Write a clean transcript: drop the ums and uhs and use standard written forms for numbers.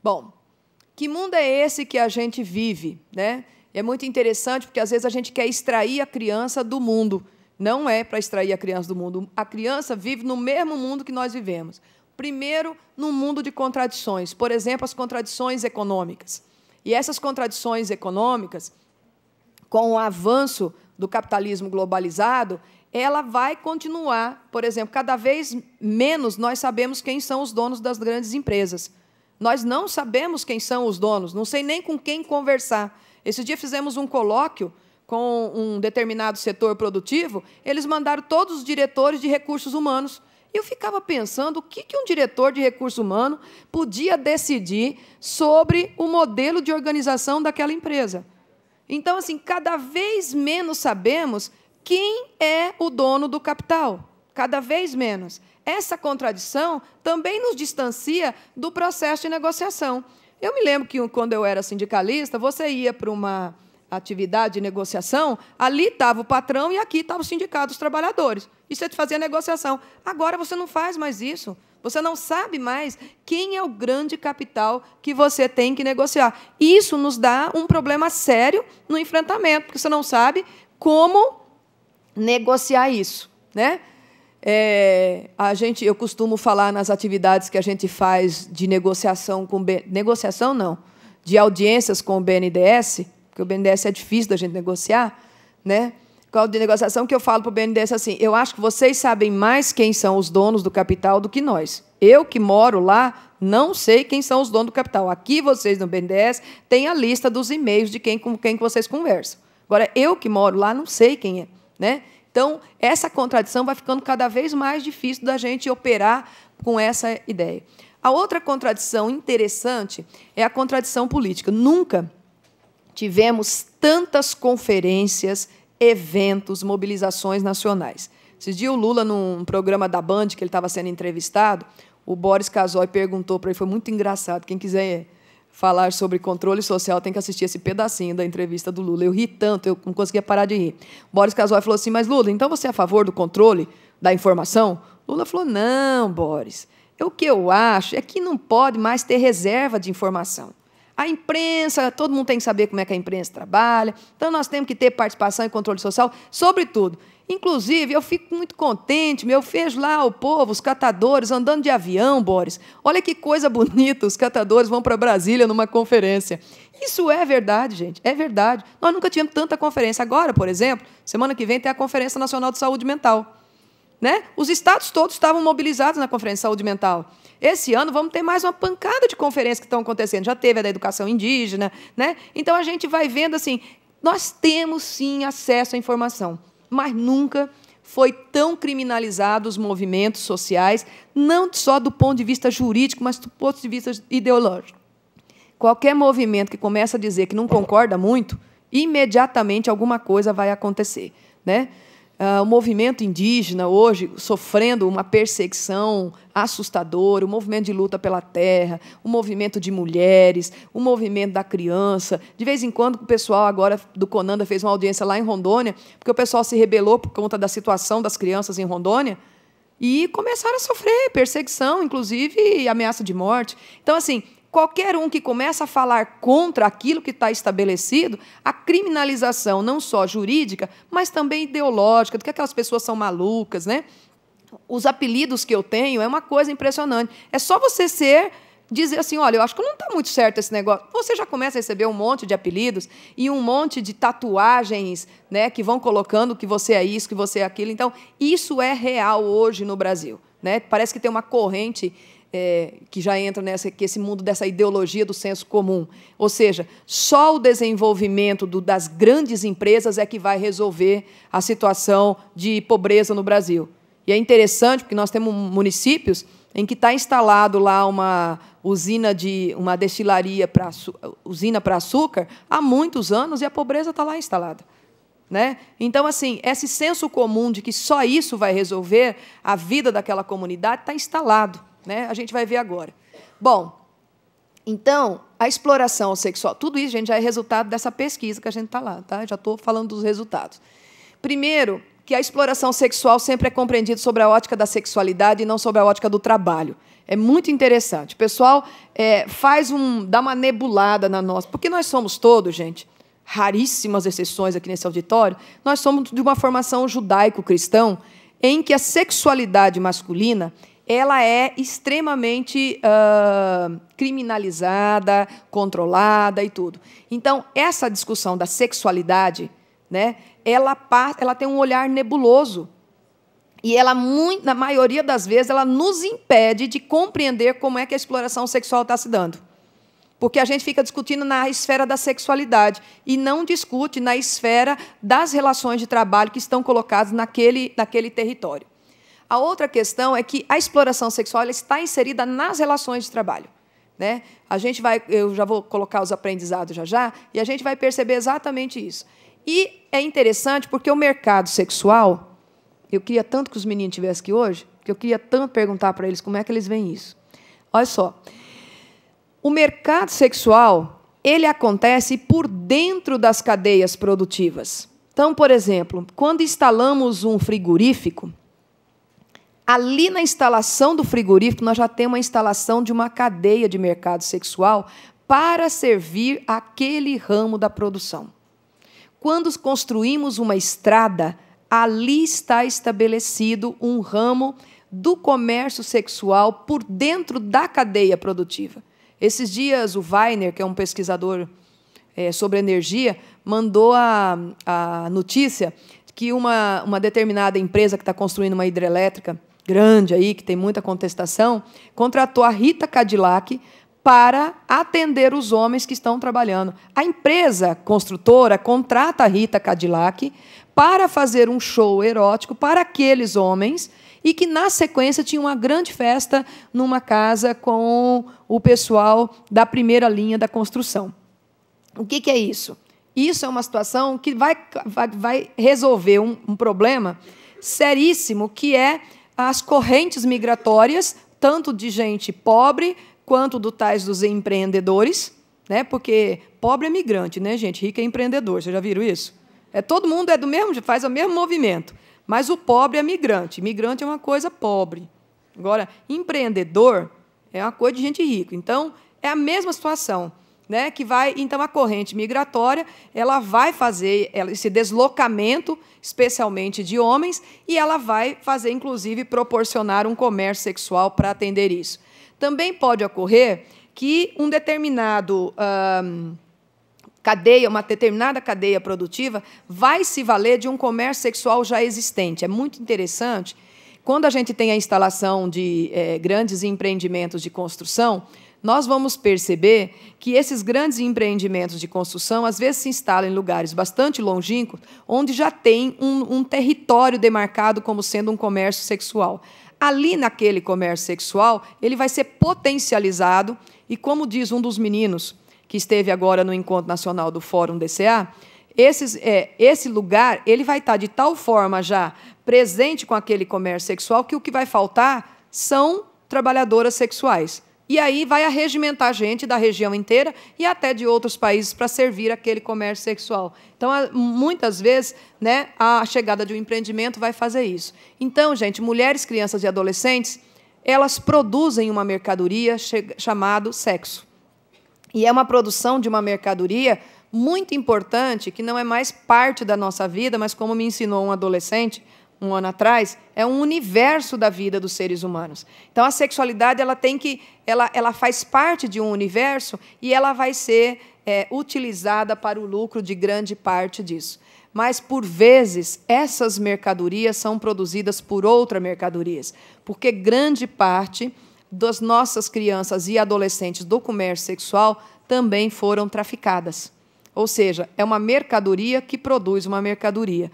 Bom, que mundo é esse que a gente vive, né? É muito interessante, porque, às vezes, a gente quer extrair a criança do mundo. Não é para extrair a criança do mundo. A criança vive no mesmo mundo que nós vivemos. Primeiro, num mundo de contradições. Por exemplo, as contradições econômicas. E essas contradições econômicas, com o avanço do capitalismo globalizado, ela vai continuar. Por exemplo, cada vez menos nós sabemos quem são os donos das grandes empresas. Nós não sabemos quem são os donos, não sei nem com quem conversar. Esse dia fizemos um colóquio com um determinado setor produtivo, eles mandaram todos os diretores de recursos humanos. E eu ficava pensando o que um diretor de recursos humanos podia decidir sobre o modelo de organização daquela empresa. Então, assim, cada vez menos sabemos quem é o dono do capital. Cada vez menos. Essa contradição também nos distancia do processo de negociação. Eu me lembro que, quando eu era sindicalista, você ia para uma atividade de negociação, ali estava o patrão e aqui estava o sindicato dos trabalhadores. E você fazia negociação. Agora você não faz mais isso. Você não sabe mais quem é o grande capital que você tem que negociar. Isso nos dá um problema sério no enfrentamento, porque você não sabe como negociar isso, né? Eu costumo falar nas atividades que a gente faz de negociação com negociação não, de audiências com o BNDES, porque o BNDES é difícil da gente negociar, né? Qual de negociação que eu falo para o BNDES assim: eu acho que vocês sabem mais quem são os donos do capital do que nós. Eu, que moro lá, não sei quem são os donos do capital. Aqui, vocês, no BNDES, têm a lista dos e-mails de com quem vocês conversam. Agora, eu, que moro lá, não sei quem é, né? Então, essa contradição vai ficando cada vez mais difícil da gente operar com essa ideia. A outra contradição interessante é a contradição política. Nunca tivemos tantas conferências, eventos, mobilizações nacionais. Esses dias, o Lula, num programa da Band, que ele estava sendo entrevistado, o Boris Casoy perguntou para ele, foi muito engraçado, quem quiser falar sobre controle social tem que assistir esse pedacinho da entrevista do Lula. Eu ri tanto, eu não conseguia parar de rir. Boris Casoy falou assim: mas, Lula, então você é a favor do controle da informação? Lula falou: não, Boris, o que eu acho é que não pode mais ter reserva de informação. A imprensa, todo mundo tem que saber como é que a imprensa trabalha, então nós temos que ter participação e controle social, sobretudo. Inclusive, eu fico muito contente, eu vejo lá o povo, os catadores, andando de avião, Boris. Olha que coisa bonita, os catadores vão para Brasília numa conferência. Isso é verdade, gente, é verdade. Nós nunca tivemos tanta conferência. Agora, por exemplo, semana que vem tem a Conferência Nacional de Saúde Mental, né? Os estados todos estavam mobilizados na Conferência de Saúde Mental. Esse ano vamos ter mais uma pancada de conferências que estão acontecendo. Já teve a da educação indígena, né? Então, a gente vai vendo assim, nós temos, sim, acesso à informação, mas nunca foi tão criminalizado os movimentos sociais, não só do ponto de vista jurídico, mas do ponto de vista ideológico. Qualquer movimento que começa a dizer que não concorda muito, imediatamente alguma coisa vai acontecer, né? O movimento indígena, hoje, sofrendo uma perseguição assustadora, o movimento de luta pela terra, o movimento de mulheres, o movimento da criança. De vez em quando, o pessoal agora do Conanda fez uma audiência lá em Rondônia, porque o pessoal se rebelou por conta da situação das crianças em Rondônia e começaram a sofrer perseguição, inclusive, e ameaça de morte. Então, assim, qualquer um que começa a falar contra aquilo que está estabelecido, a criminalização não só jurídica, mas também ideológica, de que aquelas pessoas são malucas, né? Os apelidos que eu tenho é uma coisa impressionante. É só você dizer assim: olha, eu acho que não está muito certo esse negócio. Você já começa a receber um monte de apelidos e um monte de tatuagens, né, que vão colocando que você é isso, que você é aquilo. Então, isso é real hoje no Brasil, né? Parece que tem uma corrente que já entra esse mundo dessa ideologia do senso comum. Ou seja, só o desenvolvimento das grandes empresas é que vai resolver a situação de pobreza no Brasil. E é interessante, porque nós temos municípios em que está instalado lá uma uma destilaria usina para açúcar há muitos anos e a pobreza está lá instalada, né? Então, assim, esse senso comum de que só isso vai resolver a vida daquela comunidade está instalado, né? A gente vai ver agora. Bom, então, a exploração sexual, tudo isso, gente, já é resultado dessa pesquisa que a gente está lá, tá? Já estou falando dos resultados. Primeiro, que a exploração sexual sempre é compreendida sobre a ótica da sexualidade e não sobre a ótica do trabalho. É muito interessante. O pessoal dá uma nebulada na nossa... Porque nós somos todos, gente, raríssimas exceções aqui nesse auditório, nós somos de uma formação judaico-cristão em que a sexualidade masculina ela é extremamente criminalizada, controlada e tudo. Então, essa discussão da sexualidade, né, ela tem um olhar nebuloso. E ela, na maioria das vezes, ela nos impede de compreender como é que a exploração sexual está se dando. Porque a gente fica discutindo na esfera da sexualidade e não discute na esfera das relações de trabalho que estão colocadas naquele território. A outra questão é que a exploração sexual ela está inserida nas relações de trabalho, né? Eu já vou colocar os aprendizados já, e a gente vai perceber exatamente isso. E é interessante porque o mercado sexual, eu queria tanto que os meninos estivessem aqui hoje, que eu queria tanto perguntar para eles como é que eles veem isso. Olha só, o mercado sexual ele acontece por dentro das cadeias produtivas. Então, por exemplo, quando instalamos um frigorífico, ali na instalação do frigorífico, nós já temos a instalação de uma cadeia de mercado sexual para servir aquele ramo da produção. Quando construímos uma estrada, ali está estabelecido um ramo do comércio sexual por dentro da cadeia produtiva. Esses dias, o Weiner, que é um pesquisador sobre energia, mandou a notícia que uma determinada empresa que está construindo uma hidrelétrica grande, aí, que tem muita contestação, contratou a Rita Cadillac para atender os homens que estão trabalhando. A empresa construtora contrata a Rita Cadillac para fazer um show erótico para aqueles homens e que, na sequência, tinha uma grande festa numa casa com o pessoal da primeira linha da construção. O que é isso? Isso é uma situação que vai resolver um problema seríssimo, que é as correntes migratórias, tanto de gente pobre quanto dos empreendedores, né? Porque pobre é migrante, né, gente? Rico é empreendedor. Vocês já viram isso? Todo mundo faz o mesmo movimento, mas o pobre é migrante. Migrante é uma coisa pobre. Agora, empreendedor é uma coisa de gente rica. Então, é a mesma situação, né? Então, a corrente migratória ela vai fazer esse deslocamento, especialmente de homens, e ela vai fazer, inclusive, proporcionar um comércio sexual para atender isso. Também pode ocorrer que uma determinada cadeia produtiva vai se valer de um comércio sexual já existente. É muito interessante. Quando a gente tem a instalação de grandes empreendimentos de construção, nós vamos perceber que esses grandes empreendimentos de construção, às vezes, se instalam em lugares bastante longínquos, onde já tem um território demarcado como sendo um comércio sexual. Ali, naquele comércio sexual, ele vai ser potencializado, e, como diz um dos meninos que esteve agora no Encontro Nacional do Fórum DCA, esse lugar ele vai estar de tal forma já presente com aquele comércio sexual que o que vai faltar são trabalhadoras sexuais. E aí vai arregimentar gente da região inteira e até de outros países para servir aquele comércio sexual. Então, muitas vezes, né, a chegada de um empreendimento vai fazer isso. Então, gente, mulheres, crianças e adolescentes, elas produzem uma mercadoria chamada sexo. E é uma produção de uma mercadoria muito importante, que não é mais parte da nossa vida, mas, como me ensinou um adolescente, um ano atrás, é um universo da vida dos seres humanos. Então, a sexualidade ela faz parte de um universo e ela vai ser utilizada para o lucro de grande parte disso. Mas, por vezes, essas mercadorias são produzidas por outras mercadorias, porque grande parte das nossas crianças e adolescentes do comércio sexual também foram traficadas. Ou seja, é uma mercadoria que produz uma mercadoria.